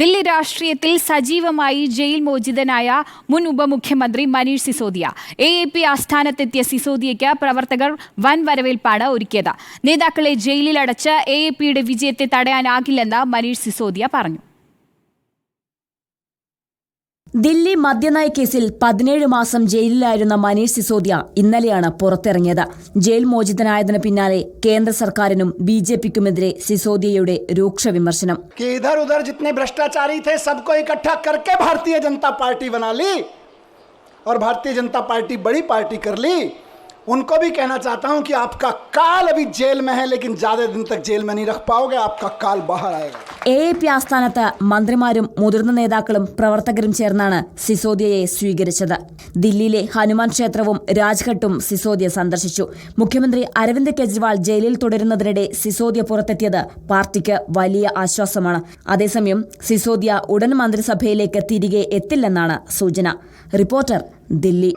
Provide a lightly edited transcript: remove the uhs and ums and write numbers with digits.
ദില്ലി രാഷ്ട്രീയത്തിൽ സജീവമായി ജയിൽ മോചിതനായ മുൻ ഉപമുഖ്യമന്ത്രി മനീഷ് സിസോദിയ. AAP ആസ്ഥാനത്തെത്തിയ സിസോദിയയ്ക്ക് പ്രവർത്തകർ വൻ വരവേൽപ്പാണ് ഒരുക്കിയത്. നേതാക്കളെ ജയിലിലടച്ച് AAPയുടെ വിജയത്തെ തടയാനാകില്ലെന്ന് മനീഷ് സിസോദിയ പറഞ്ഞു. ദില്ലി മദ്യനയ കേസിൽ 17 മാസം ജയിലിലായിരുന്ന മനീഷ് സിസോദിയ ഇന്നലെയാണ് പുറത്തിറങ്ങിയത്. ജയിൽ മോചിതനായതിന് പിന്നാലെ കേന്ദ്ര സർക്കാരിനും BJPക്കുമെതിരെ സിസോദിയയുടെ രൂക്ഷ വിമർശനം. इधर उधर जितने भ्रष्टाचारी थे सबको इकट्ठा करके भारतीय जनता पार्टी बना ली और भारतीय जनता पार्टी बड़ी पार्टी कर ली. उनको भी कहना चाहता हूं कि आपका काल अभी जेल में है, लेकिन ज्यादा दिन तक जेल में नहीं रख पाओगे, आपका काल बाहर आएगा. AAP ആസ്ഥാനത്ത് മന്ത്രിമാരും മുതിർന്ന നേതാക്കളും പ്രവർത്തകരും ചേർന്നാണ് സിസോദിയയെ സ്വീകരിച്ചത്. ദില്ലിയിലെ ഹനുമാൻ ക്ഷേത്രവും രാജ്ഘട്ടും സിസോദിയ സന്ദർശിച്ചു. മുഖ്യമന്ത്രി അരവിന്ദ് കെജ്രിവാൾ ജയിലിൽ തുടരുന്നതിനിടെ സിസോദിയ പുറത്തെത്തിയത് പാർട്ടിക്ക് വലിയ ആശ്വാസമാണ്. അതേസമയം സിസോദിയ ഉടൻ മന്ത്രിസഭയിലേക്ക് തിരികെ എത്തില്ലെന്നാണ് സൂചന. റിപ്പോർട്ടർ, ദില്ലി.